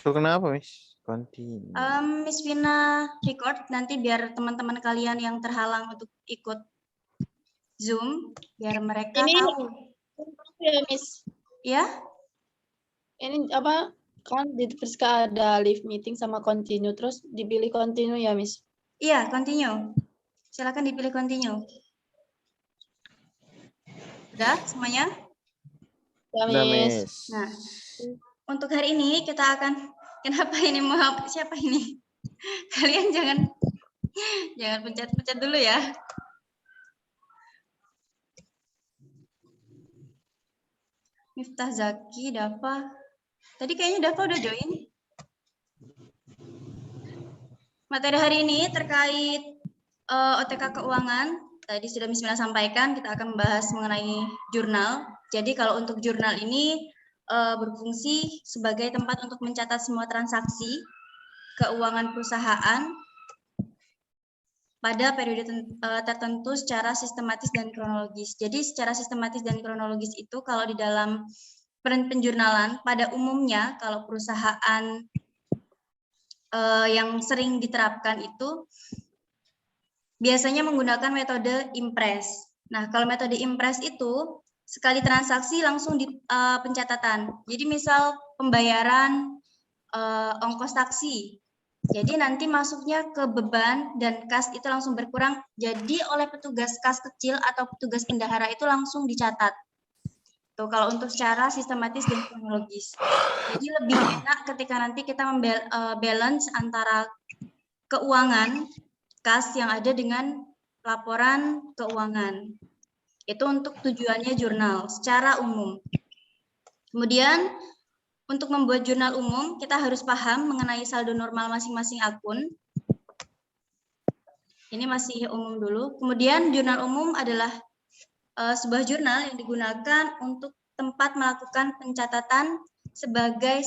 Itu kenapa, Miss? Continue. Miss Vina record nanti biar teman-teman kalian yang terhalang untuk ikut Zoom, biar mereka Ini tahu. ya, Miss. Ya? Ini apa? Kan di Friska ada live meeting sama continue, terus dipilih continue ya, Miss? Iya, continue. Silakan dipilih continue. Udah semuanya? Ya, Udah, Miss. Miss. Nah, untuk hari ini kita akan, kenapa ini mau siapa ini? Kalian jangan pencet-pencet dulu ya. Miftah Zaki, Dafa. Tadi kayaknya Dafa udah join. Materi hari ini terkait OTK keuangan. Tadi sudah Miss Mina sampaikan, kita akan membahas mengenai jurnal. Jadi kalau untuk jurnal ini berfungsi sebagai tempat untuk mencatat semua transaksi keuangan perusahaan pada periode tertentu secara sistematis dan kronologis. Jadi secara sistematis dan kronologis itu kalau di dalam penjurnalan pada umumnya kalau perusahaan yang sering diterapkan itu biasanya menggunakan metode impres. Nah, kalau metode impres itu sekali transaksi langsung di pencatatan. Jadi misal pembayaran ongkos taksi. Jadi nanti masuknya ke beban dan kas itu langsung berkurang. Jadi oleh petugas kas kecil atau petugas bendahara itu langsung dicatat. Tuh kalau untuk secara sistematis dan kronologis. Jadi lebih enak ketika nanti kita balance antara keuangan kas yang ada dengan laporan keuangan. Itu untuk tujuannya jurnal secara umum. Kemudian untuk membuat jurnal umum, kita harus paham mengenai saldo normal masing-masing akun. Ini masih umum dulu. Kemudian jurnal umum adalah sebuah jurnal yang digunakan untuk tempat melakukan pencatatan sebagai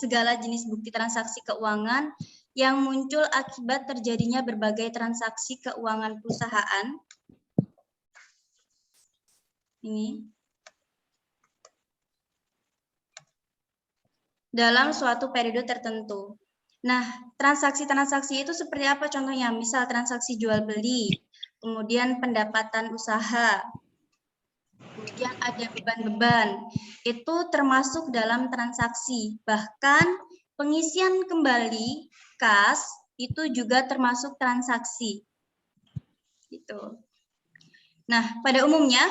segala jenis bukti transaksi keuangan yang muncul akibat terjadinya berbagai transaksi keuangan perusahaan. Ini. Dalam suatu periode tertentu. Nah, transaksi-transaksi itu seperti apa contohnya? Misal transaksi jual beli, kemudian pendapatan usaha, kemudian ada beban-beban. Itu termasuk dalam transaksi. Bahkan pengisian kembali kas itu juga termasuk transaksi. Gitu. Nah, pada umumnya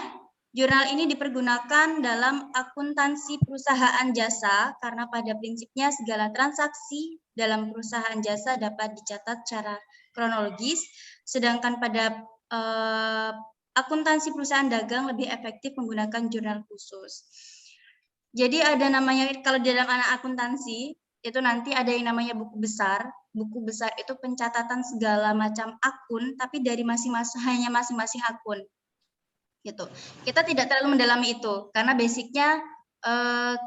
jurnal ini dipergunakan dalam akuntansi perusahaan jasa karena pada prinsipnya segala transaksi dalam perusahaan jasa dapat dicatat secara kronologis, sedangkan pada akuntansi perusahaan dagang lebih efektif menggunakan jurnal khusus. Jadi ada namanya, kalau di dalam anak akuntansi, itu nanti ada yang namanya buku besar. Buku besar itu pencatatan segala macam akun, tapi dari hanya masing-masing akun. Gitu. Kita tidak terlalu mendalami itu karena basicnya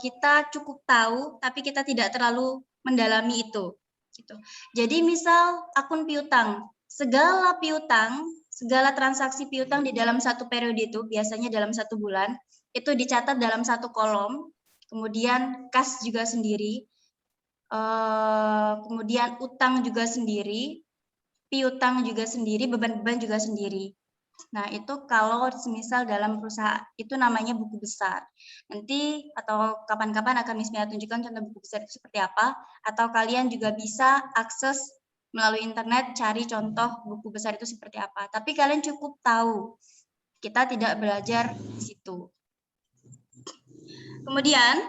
kita cukup tahu tapi kita tidak terlalu mendalami itu gitu. Jadi misal akun piutang, segala transaksi piutang di dalam satu periode itu biasanya dalam 1 bulan itu dicatat dalam satu kolom, kemudian kas juga sendiri, kemudian utang juga sendiri, piutang juga sendiri, beban-beban juga sendiri. Nah, itu kalau semisal dalam perusahaan, itu namanya buku besar. Nanti atau kapan-kapan akan Miss Mia tunjukkan contoh buku besar itu seperti apa, atau kalian juga bisa akses melalui internet, cari contoh buku besar itu seperti apa. Tapi kalian cukup tahu, kita tidak belajar di situ. Kemudian,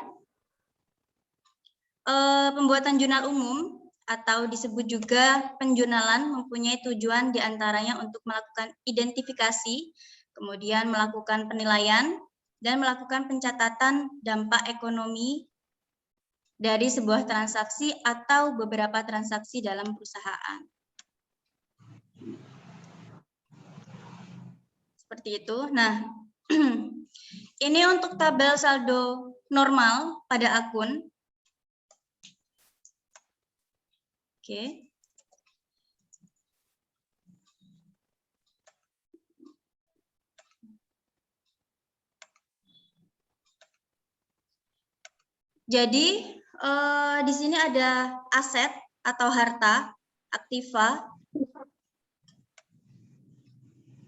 pembuatan jurnal umum, atau disebut juga penjurnalan mempunyai tujuan diantaranya untuk melakukan identifikasi, kemudian melakukan penilaian, dan melakukan pencatatan dampak ekonomi dari sebuah transaksi atau beberapa transaksi dalam perusahaan. Seperti itu. Nah, ini untuk tabel saldo normal pada akun. Oke. Jadi di sini ada aset atau harta, aktiva.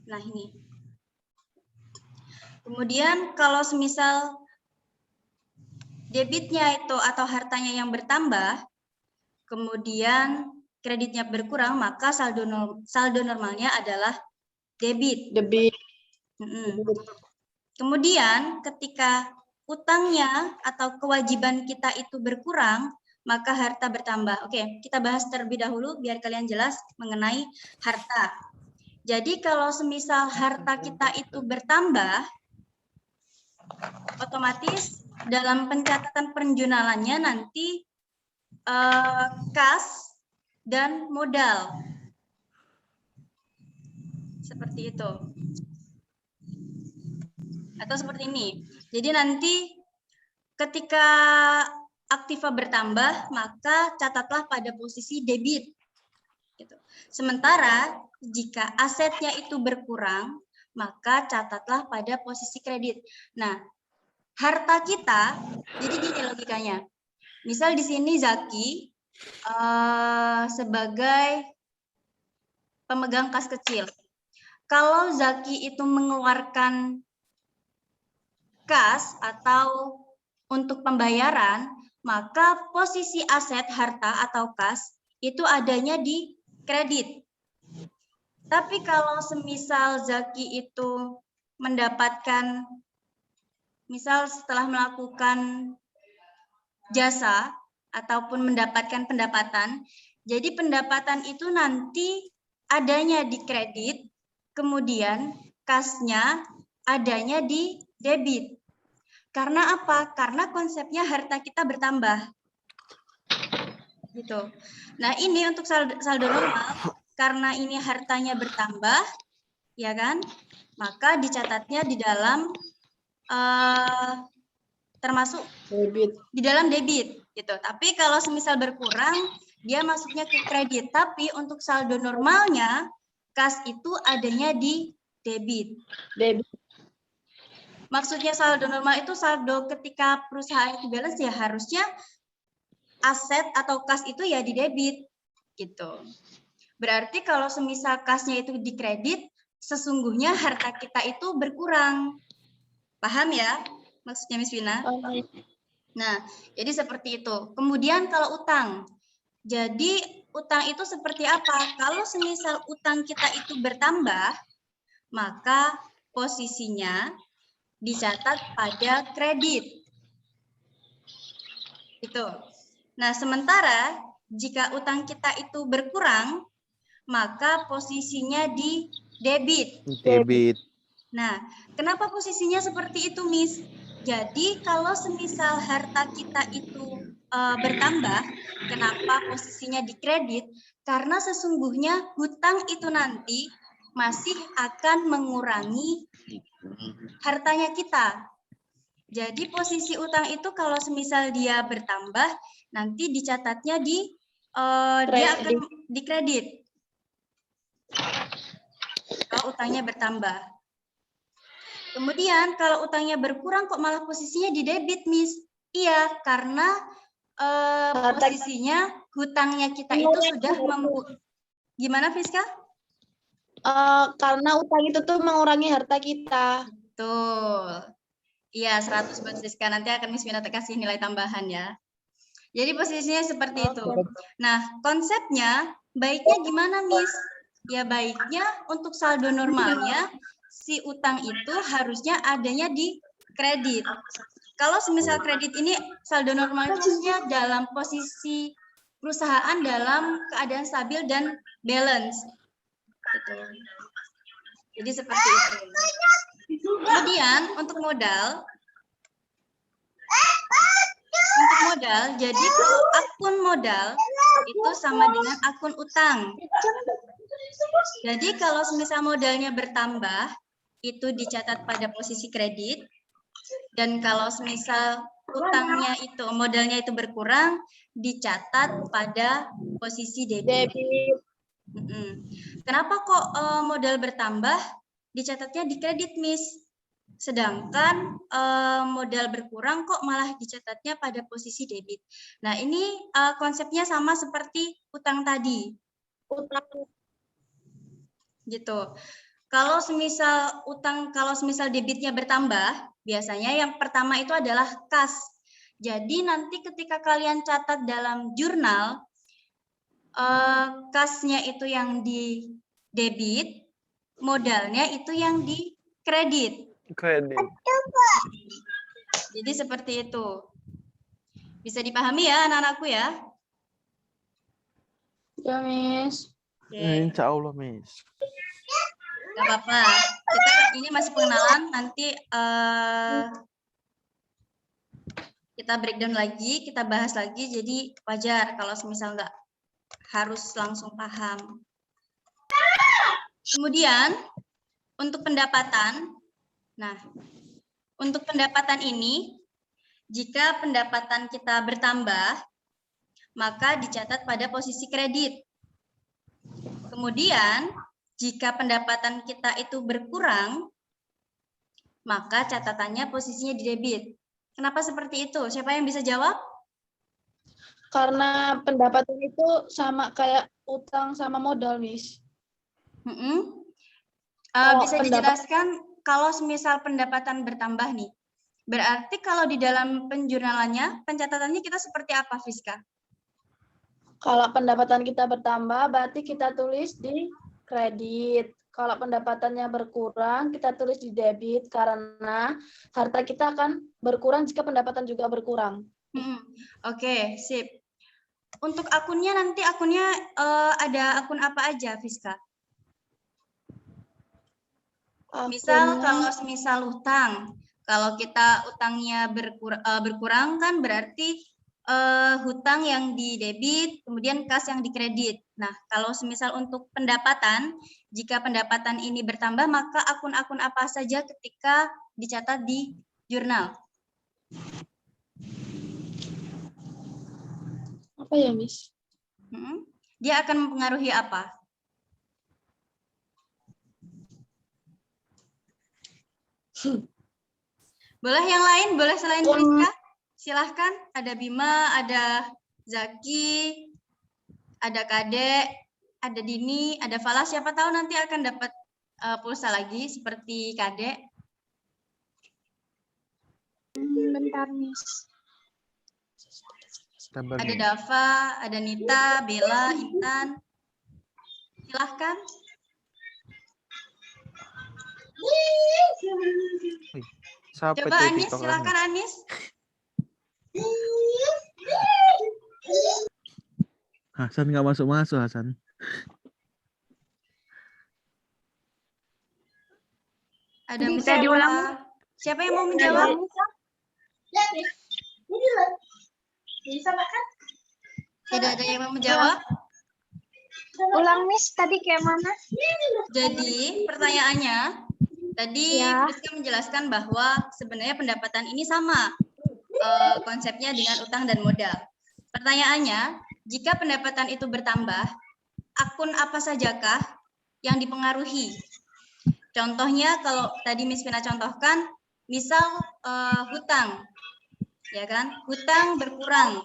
Nah, ini. Kemudian kalau semisal debitnya itu atau hartanya yang bertambah, kemudian kreditnya berkurang, maka saldo normalnya adalah debit. Debit. Kemudian ketika utangnya atau kewajiban kita itu berkurang, maka harta bertambah. Oke, kita bahas terlebih dahulu biar kalian jelas mengenai harta. Jadi kalau semisal harta kita itu bertambah, otomatis dalam pencatatan penjualannya nanti kas dan modal. Seperti itu. Atau seperti ini. Jadi nanti ketika aktiva bertambah, maka catatlah pada posisi debit. Gitu. Sementara jika asetnya itu berkurang, maka catatlah pada posisi kredit. Nah, harta kita, jadi gini logikanya. Misal di sini Zaki sebagai pemegang kas kecil. Kalau Zaki itu mengeluarkan kas atau untuk pembayaran, maka posisi aset harta atau kas itu adanya di kredit. Tapi kalau semisal Zaki itu mendapatkan, misal setelah melakukan jasa ataupun mendapatkan pendapatan, jadi pendapatan itu nanti adanya di kredit, kemudian kasnya adanya di debit. Karena apa? Karena konsepnya harta kita bertambah. Gitu. Nah, ini untuk saldo normal, karena ini hartanya bertambah, ya kan? Maka dicatatnya di dalam termasuk Debit. di dalam debit gitu. Tapi kalau semisal berkurang, dia masuknya ke kredit. Tapi untuk saldo normalnya, kas itu adanya di debit. Debit. Maksudnya saldo normal itu saldo ketika perusahaan itu balance, ya harusnya aset atau kas itu ya di debit gitu. Berarti kalau semisal kasnya itu di kredit, sesungguhnya harta kita itu berkurang. Paham ya maksudnya Miss Vina? Nah, jadi seperti itu. Kemudian kalau utang. Jadi utang itu seperti apa? Kalau semisal utang kita itu bertambah, maka posisinya dicatat pada kredit. Itu. Nah, sementara jika utang kita itu berkurang, maka posisinya di debit. Debit. Nah, kenapa posisinya seperti itu, Miss? Jadi, kalau semisal harta kita itu bertambah, kenapa posisinya di kredit? Karena sesungguhnya hutang itu nanti masih akan mengurangi hartanya kita. Jadi posisi utang itu kalau semisal dia bertambah, nanti dicatatnya di dia akan di kredit. Kalau utangnya bertambah. Kemudian kalau utangnya berkurang kok malah posisinya di debit, Miss? Iya, karena posisinya hutangnya kita itu sudah gimana, Fiska? Karena utang itu tuh mengurangi harta kita. Betul. Iya, 100 buat Siska. Nanti akan Miss Vina kasih nilai tambahan ya. Jadi posisinya seperti itu. Nah, konsepnya baiknya gimana, Miss? Ya baiknya untuk saldo normalnya, si utang itu harusnya adanya di kredit. Kalau semisal kredit ini saldo normal itu maksudnya dalam posisi perusahaan dalam keadaan stabil dan balance. Gitu. Jadi seperti itu. Kemudian untuk modal, jadi kalau akun modal itu sama dengan akun utang. Jadi kalau semisal modalnya bertambah, itu dicatat pada posisi kredit. Dan kalau semisal utangnya itu, modalnya itu berkurang, dicatat pada posisi debit. Kenapa kok modal bertambah? Dicatatnya di kredit, Miss. Sedangkan modal berkurang kok malah dicatatnya pada posisi debit. Nah, ini konsepnya sama seperti utang tadi. Gitu. Kalau semisal debitnya bertambah, biasanya yang pertama itu adalah kas. Jadi nanti ketika kalian catat dalam jurnal, kasnya itu yang di debit, modalnya itu yang di kredit. Kredit. Jadi seperti itu. Bisa dipahami ya anak-anakku ya? Ya, Miss. Oke, Insya Allah, Miss. nggak apa-apa. Kita ini masih pengenalan, nanti kita breakdown lagi, kita bahas lagi, jadi wajar kalau semisal nggak harus langsung paham. Kemudian, untuk pendapatan, nah, untuk pendapatan ini, jika pendapatan kita bertambah, maka dicatat pada posisi kredit. Kemudian, jika pendapatan kita itu berkurang, maka catatannya posisinya di debit. Kenapa seperti itu? Siapa yang bisa jawab? Karena pendapatan itu sama kayak utang sama modal, Miss. Bisa dijelaskan kalau semisal pendapatan bertambah nih. Berarti kalau di dalam penjurnalannya, pencatatannya kita seperti apa, Fiska? Kalau pendapatan kita bertambah, berarti kita tulis di kredit. Kalau pendapatannya berkurang, kita tulis di debit karena harta kita akan berkurang jika pendapatan juga berkurang. Oke, sip. Untuk akunnya nanti ada akun apa aja, Fiska? Misal kalau semisal hutang, kalau kita utangnya berkurang kan berarti hutang yang di debit, kemudian kas yang di kredit. Nah, kalau semisal untuk pendapatan, jika pendapatan ini bertambah, maka akun-akun apa saja ketika dicatat di jurnal? Apa ya, Miss? Dia akan mempengaruhi apa? Boleh yang lain? Boleh selain Friska? Silahkan. Ada Bima, ada Zaki, ada Kadek, ada Dini, ada Fala. Siapa tahu nanti akan dapat pulsa lagi seperti Kadek. Bentar, Miss. Ada Dava, ada Nita, Bella, Intan. Silahkan. Coba Anis, silahkan Anis. Hasan nggak masuk Hasan. Ada Michelle. Siapa yang mau menjawab? Tidak ada yang mau menjawab? Ulang, Miss, tadi kayak mana? Jadi pertanyaannya, tadi Friska menjelaskan bahwa sebenarnya pendapatan ini sama konsepnya dengan utang dan modal. Pertanyaannya, jika pendapatan itu bertambah, akun apa sajakah yang dipengaruhi? Contohnya kalau tadi Miss Vina contohkan, misal hutang, ya kan? Hutang berkurang.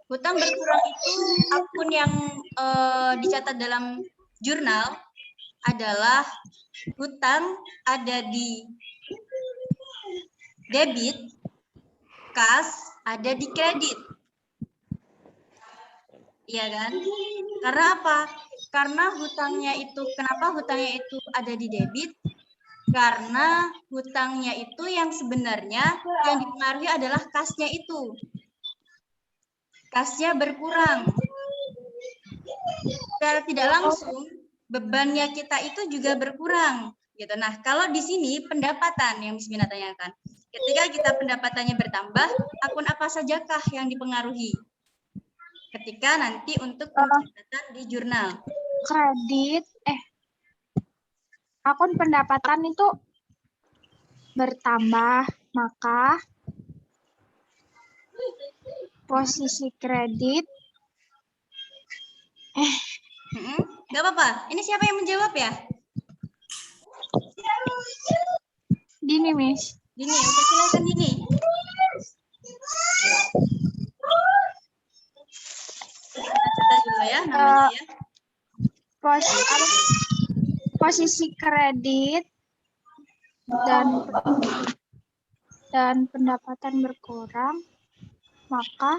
Hutang berkurang itu akun yang dicatat dalam jurnal adalah hutang ada di debit, kas ada di kredit. Iya kan? Karena apa? Karena hutangnya itu, kenapa hutangnya itu ada di debit? Karena hutangnya itu yang sebenarnya yang dipengaruhi adalah kasnya itu. Kasnya berkurang. Secara tidak langsung, bebannya kita itu juga berkurang. Gitu. Nah, kalau di sini pendapatan yang Miss Mina tanyakan. Ketika kita pendapatannya bertambah, akun apa sajakah yang dipengaruhi? Ketika nanti untuk pencatatan di jurnal. Kredit, akun pendapatan itu bertambah, maka posisi kredit. Nggak apa-apa. Ini siapa yang menjawab ya? Dini, Miss. Dini, oke, silakan Dini. Kita catat dulu ya namanya ya. Posisi kredit dan pendapatan berkurang, maka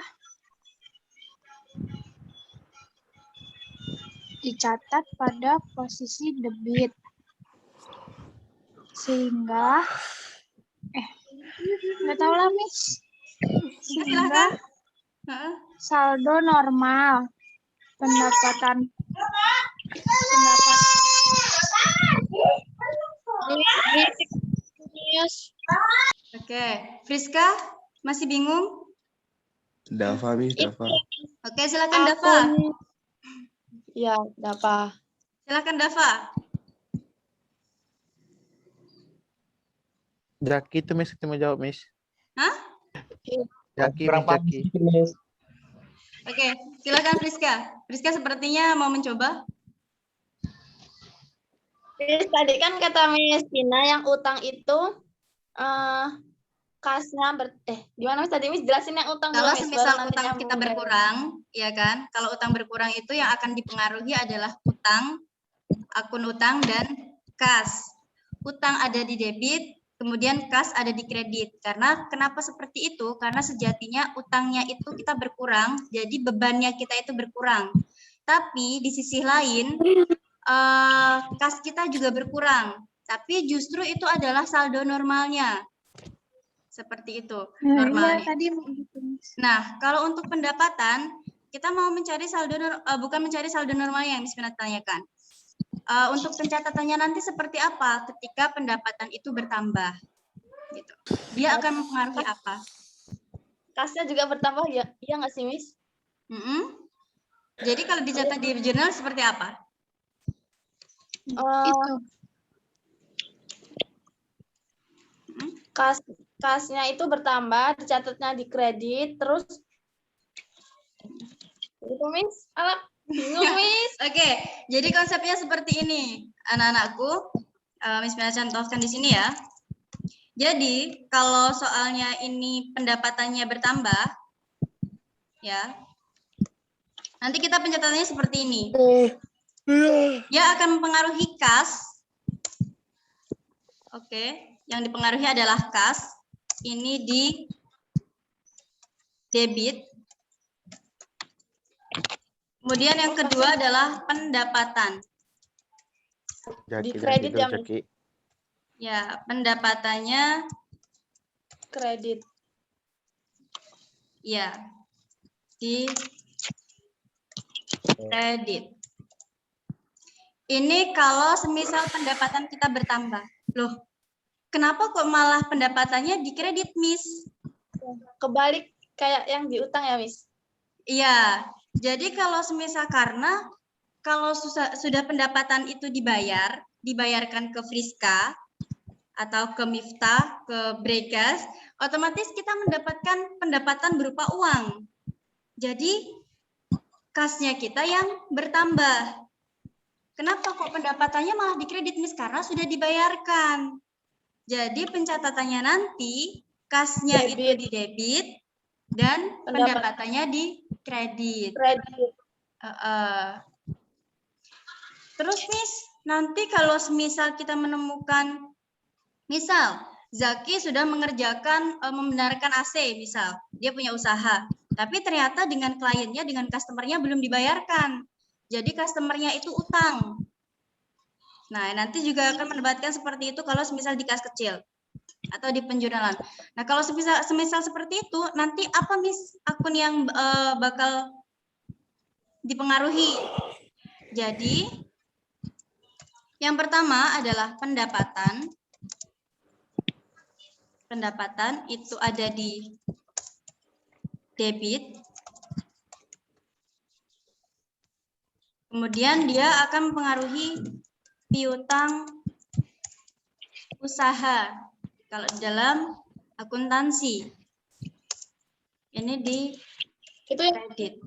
dicatat pada posisi debit. Sehingga nggak tahu lah, Miss. Silakan. Heeh. Saldo normal. Pendapatan Oke, Friska masih bingung? Dava, Miss, Dava. Oke, silakan Dava. Ya, Dava. Silakan Dava. Jaki itu Miss, kita mau jawab Miss. Hah? Jaki, Kurang Miss, Jaki. paham, Miss. Oke, silakan Friska. Friska sepertinya mau mencoba. Miss, tadi kan kata Miss Tina yang utang itu kasnya gimana Miss tadi Miss jelasin yang utang Kalau dulu, Miss, semisal baru nanti utang nyambung kita dari- berkurang, ya kan? Kalau utang berkurang itu yang akan dipengaruhi adalah utang, akun utang, dan kas. Utang ada di debit, kemudian kas ada di kredit. Karena kenapa seperti itu? Karena sejatinya utangnya itu kita berkurang, jadi bebannya kita itu berkurang. Tapi di sisi lain, kas kita juga berkurang. Tapi justru itu adalah saldo normalnya. Seperti itu Iya, normalnya. tadi begitu, Miss. Nah, kalau untuk pendapatan, kita mau mencari saldo bukan mencari saldo normalnya yang Miss Pina tanyakan. Untuk pencatatannya nanti seperti apa ketika pendapatan itu bertambah? Gitu. Dia akan mempengaruhi apa? kasnya juga bertambah ya? Iya nggak sih Miss? Jadi kalau dicatat di jurnal seperti apa? Itu. Kasnya itu bertambah, dicatatnya di kredit, terus itu Miss, bingung Miss. Oke, jadi konsepnya seperti ini, anak-anakku. Miss Pina contohkan di sini ya. Jadi kalau soalnya ini pendapatannya bertambah, ya, nanti kita pencatatannya seperti ini. Dia akan mempengaruhi kas. Oke, yang dipengaruhi adalah kas. Ini di debit. Kemudian yang kedua adalah pendapatan. Jaki, Di kredit Jaki, ya, Jaki. Ya, pendapatannya Kredit. ya di kredit. Ini kalau semisal pendapatan kita bertambah. Loh, kenapa kok malah pendapatannya di kredit, Miss? Kebalik kayak yang di utang ya Miss? Iya, jadi kalau semisal karena kalau sudah pendapatan itu dibayarkan ke Friska atau ke Miftah, ke Brekas, otomatis kita mendapatkan pendapatan berupa uang. Jadi kasnya kita yang bertambah. Kenapa kok pendapatannya malah di kredit, Miss? Karena sudah dibayarkan. Jadi pencatatannya nanti kasnya itu di debit dan pendapatannya di kredit. Terus Miss, nanti kalau semisal kita menemukan, misal Zaki sudah mengerjakan membenarkan AC, misal dia punya usaha, tapi ternyata dengan kliennya, dengan customernya belum dibayarkan. Jadi customernya itu utang. Nah, nanti juga akan mendapatkan seperti itu kalau semisal di kas kecil atau di penjurnalan. Nah, kalau semisal seperti itu, nanti apa Miss akun yang bakal dipengaruhi? Jadi, yang pertama adalah pendapatan. Pendapatan itu ada di debit. Kemudian dia akan mempengaruhi piutang usaha. Kalau dalam akuntansi. Ini di kredit.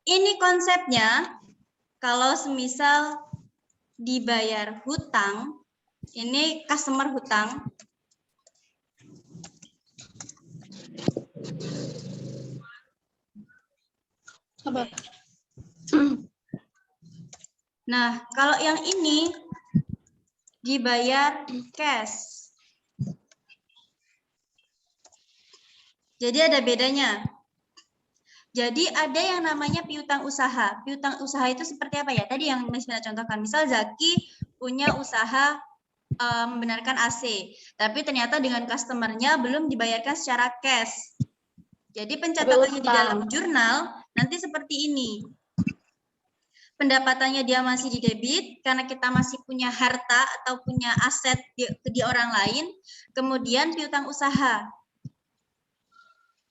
Ini konsepnya kalau semisal dibayar hutang, Ini customer hutang. Sabar. Nah, kalau yang ini dibayar cash. Jadi ada bedanya. Jadi ada yang namanya piutang usaha. Piutang usaha itu seperti apa ya? Tadi yang Miss Mina contohkan. Misal Zaki punya usaha membenarkan AC, tapi ternyata dengan customernya belum dibayarkan secara cash. Jadi pencatatannya di dalam jurnal nanti seperti ini. Pendapatannya dia masih di debit karena kita masih punya harta atau punya aset di orang lain. Kemudian piutang usaha.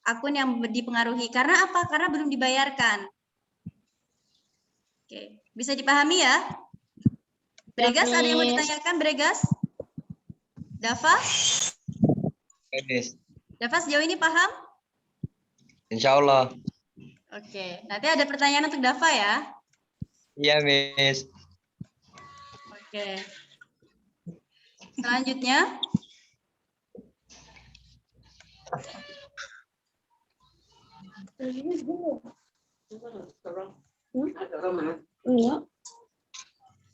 Akun yang dipengaruhi. Karena apa? Karena belum dibayarkan. Oke, bisa dipahami ya? Bregas, ada yang mau ditanyakan, Bregas? Dava? Miss. Dava sejauh ini paham? Insya Allah. Oke, nanti ada pertanyaan untuk Dava ya. Iya, Miss. Oke. Selanjutnya.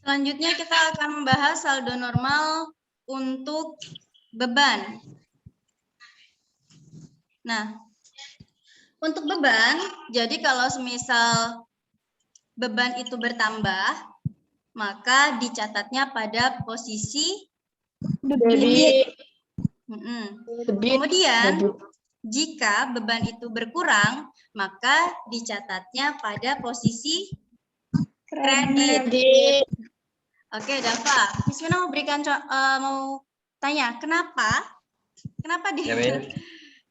Selanjutnya kita akan membahas saldo normal untuk beban. Nah, untuk beban, jadi kalau semisal beban itu bertambah, maka dicatatnya pada posisi debit. Kemudian, jika beban itu berkurang, maka dicatatnya pada posisi kredit. Oke, Dava. Miss Mina mau berikan mau tanya, kenapa? Kenapa dia? Ya, Miss.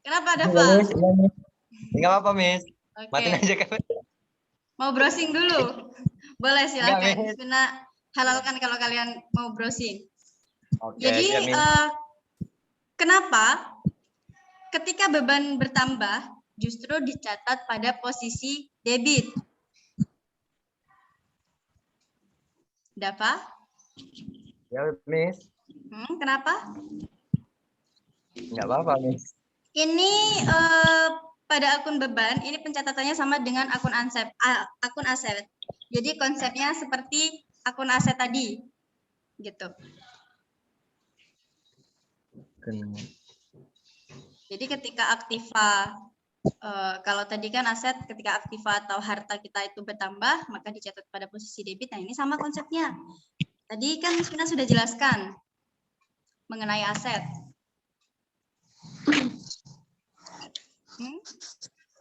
Kenapa, Dava? Enggak apa-apa, Miss. Oke. Matiin aja kan. Mau browsing dulu? Boleh, silakan. Enggak, Miss. Miss Mina halalkan kalau kalian mau browsing. Oke, Jadi, siap, Miss. kenapa ketika beban bertambah justru dicatat pada posisi debit? Dava? Ya, Miss. Kenapa? Enggak apa-apa, Miss. Ini pada akun beban, ini pencatatannya sama dengan akun aset. Jadi konsepnya seperti akun aset tadi, gitu. Jadi ketika aktiva, kalau tadi kan aset, ketika aktiva atau harta kita itu bertambah, maka dicatat pada posisi debit. Nah, ini sama konsepnya. Tadi kan Miss Mina sudah jelaskan mengenai aset.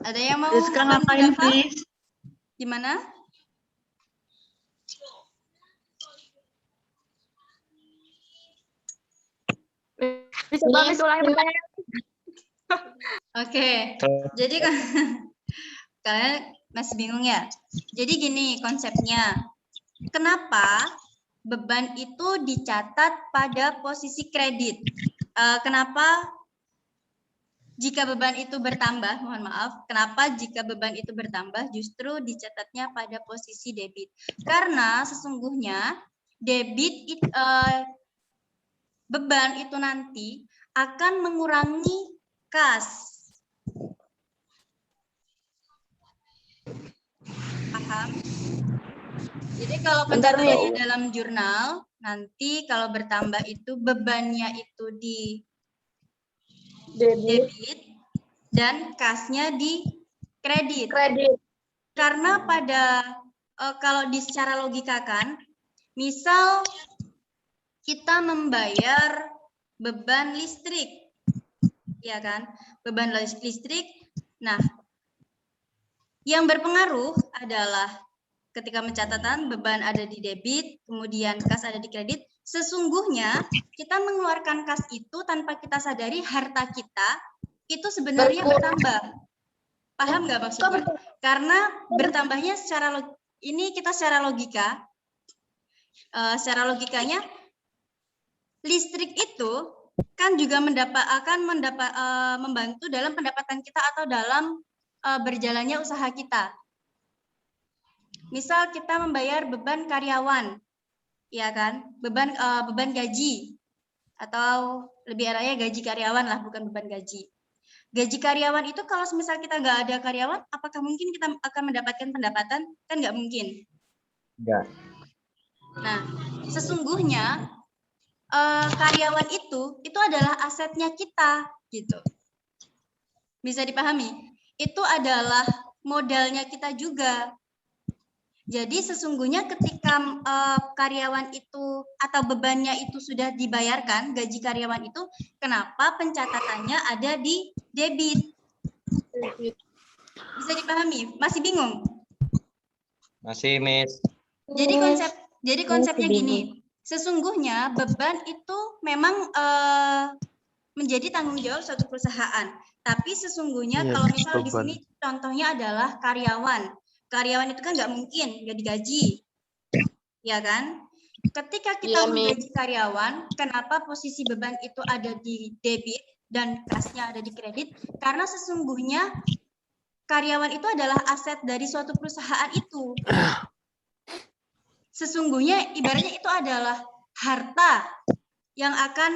Ada yang mau ngapain, please? Gimana? Bisa kami ulangi pertanyaan? Oke, jadi kan kalian masih bingung ya? Jadi gini konsepnya. Kenapa beban itu dicatat pada posisi kredit? Kenapa jika beban itu bertambah, mohon maaf, kenapa jika beban itu bertambah justru dicatatnya pada posisi debit? Karena sesungguhnya debit beban itu nanti akan mengurangi kas. Paham? Jadi kalau pencatatan di dalam jurnal, nanti kalau bertambah itu bebannya itu di debit dan kasnya di kredit. Karena pada kalau di secara logika kan, misal kita membayar beban listrik, ya kan? Beban listrik. Nah, yang berpengaruh adalah ketika pencatatan beban ada di debit, kemudian kas ada di kredit. Sesungguhnya kita mengeluarkan kas itu tanpa kita sadari harta kita itu sebenarnya bertambah. Paham nggak maksudnya? Karena bertambahnya ini kita secara logika, secara logikanya listrik itu kan juga membantu dalam pendapatan kita atau dalam berjalannya usaha kita. Misal kita membayar beban karyawan, ya kan, beban gaji atau lebih arahnya gaji karyawan lah, bukan beban gaji. Gaji karyawan itu kalau misal kita nggak ada karyawan, apakah mungkin kita akan mendapatkan pendapatan? Kan nggak mungkin. Enggak. Nah, sesungguhnya karyawan itu adalah asetnya kita, gitu. Bisa dipahami? Itu adalah modalnya kita juga. Jadi sesungguhnya ketika karyawan itu atau bebannya itu sudah dibayarkan, gaji karyawan itu, kenapa pencatatannya ada di debit? Bisa dipahami? Masih bingung? Masih, Miss. Jadi konsepnya gini. Sesungguhnya beban itu memang menjadi tanggung jawab suatu perusahaan. Tapi sesungguhnya Iya, kalau misal di beban. sini contohnya adalah karyawan. Karyawan itu kan nggak mungkin nggak digaji, ya kan? Ketika kita menggaji karyawan, kenapa posisi beban itu ada di debit dan kasnya ada di kredit? Karena sesungguhnya karyawan itu adalah aset dari suatu perusahaan itu. Sesungguhnya ibaratnya itu adalah harta yang akan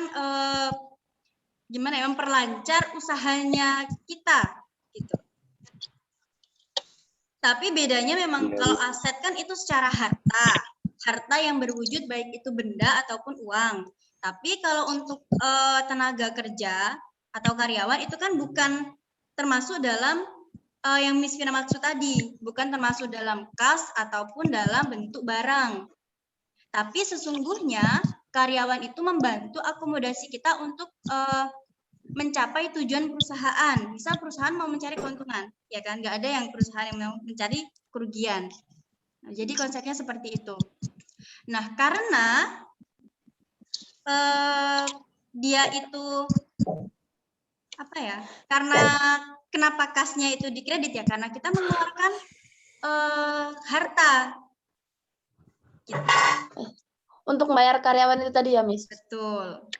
memperlancar usahanya kita, gitu. Tapi bedanya memang kalau aset kan itu secara harta yang berwujud baik itu benda ataupun uang. Tapi kalau untuk tenaga kerja atau karyawan itu kan bukan termasuk dalam yang Miss Vina maksud tadi, bukan termasuk dalam kas ataupun dalam bentuk barang. Tapi sesungguhnya karyawan itu membantu akomodasi kita untuk mencapai tujuan perusahaan. Misal perusahaan mau mencari keuntungan, ya kan? Nggak ada yang perusahaan yang mau mencari kerugian. Nah, jadi konsepnya seperti itu. Nah, karena dia itu karena kenapa kasnya itu dikredit ya? Karena kita mengeluarkan harta. Gitu. Untuk membayar karyawan itu tadi ya, Miss? Betul.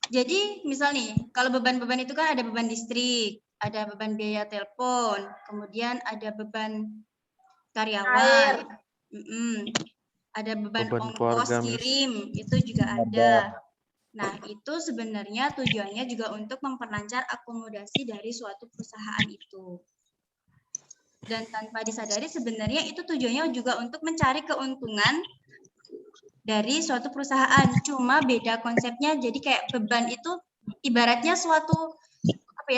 Jadi misal nih, kalau beban-beban itu kan ada beban listrik, ada beban biaya telepon, kemudian ada beban karyawan, ada beban ongkos kirim, itu juga ada. Nah, itu sebenarnya tujuannya juga untuk memperlancar akomodasi dari suatu perusahaan itu. Dan tanpa disadari sebenarnya itu tujuannya juga untuk mencari keuntungan dari suatu perusahaan, cuma beda konsepnya. Jadi kayak beban itu ibaratnya suatu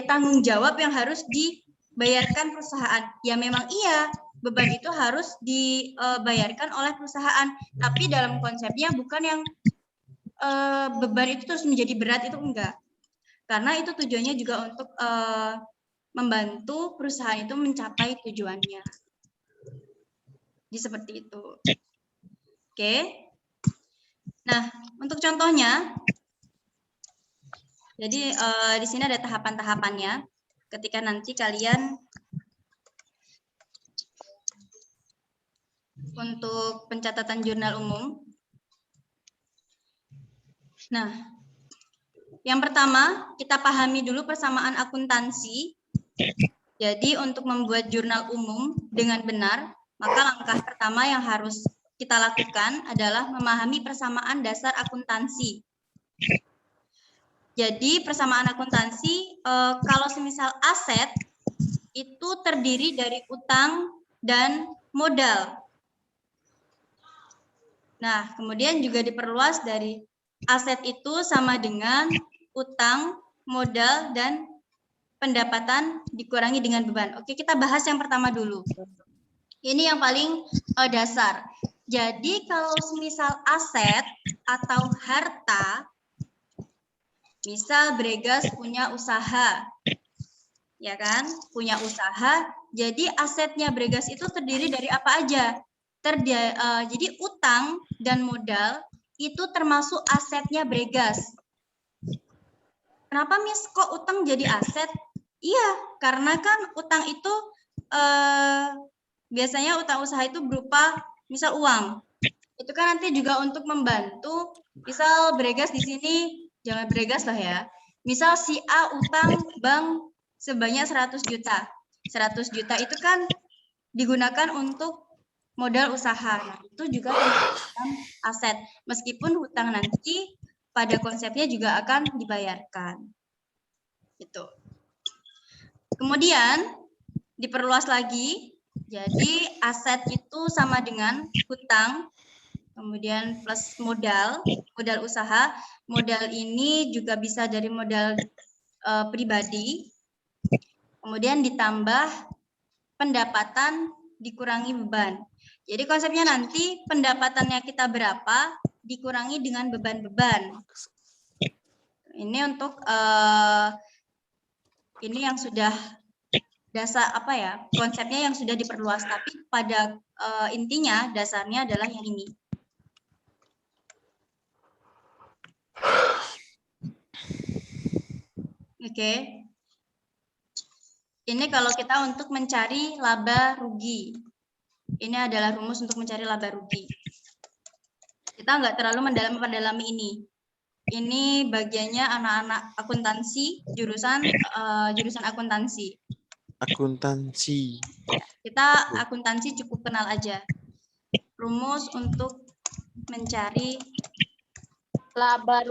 tanggung jawab yang harus dibayarkan perusahaan. Ya memang iya, beban itu harus dibayarkan oleh perusahaan, tapi dalam konsepnya bukan yang beban itu terus menjadi berat, itu enggak. Karena itu tujuannya juga untuk membantu perusahaan itu mencapai tujuannya. Jadi seperti itu. Oke. Nah, untuk contohnya, jadi di sini ada tahapan-tahapannya. Ketika nanti kalian untuk pencatatan jurnal umum. Nah, yang pertama kita pahami dulu persamaan akuntansi. Jadi untuk membuat jurnal umum dengan benar, maka langkah pertama yang harus kita lakukan adalah memahami persamaan dasar akuntansi. Jadi persamaan akuntansi, kalau semisal aset, itu terdiri dari utang dan modal. Nah, kemudian juga diperluas dari aset itu sama dengan utang, modal, dan pendapatan dikurangi dengan beban. Oke, kita bahas yang pertama dulu. Ini yang paling dasar. Jadi kalau misal aset atau harta, misal Bregas punya usaha, ya kan? Punya usaha, jadi asetnya Bregas itu terdiri dari apa aja? Jadi utang dan modal itu termasuk asetnya Bregas. Kenapa Miss kok utang jadi aset? Iya, karena kan utang itu biasanya utang usaha itu berupa misal uang. Itu kan nanti juga untuk membantu, misal Bregas di sini, jangan Bregas lah ya. Misal si A utang bank sebanyak 100 juta. 100 juta itu kan digunakan untuk modal usaha. Nah, itu juga termasuk aset. Meskipun hutang nanti pada konsepnya juga akan dibayarkan. Gitu. Kemudian diperluas lagi. Jadi aset itu sama dengan hutang, kemudian plus modal usaha. Modal ini juga bisa dari modal pribadi. Kemudian ditambah pendapatan dikurangi beban. Jadi konsepnya nanti pendapatannya kita berapa dikurangi dengan beban-beban. Ini untuk ini yang sudah dasar apa ya, konsepnya yang sudah diperluas, tapi pada intinya dasarnya adalah yang ini. Oke. Ini kalau kita untuk mencari laba rugi. Ini adalah rumus untuk mencari laba rugi. Kita nggak terlalu mendalami ini. Ini bagiannya anak-anak akuntansi, jurusan akuntansi. Akuntansi. Kita akuntansi cukup kenal aja. Rumus untuk mencari Laba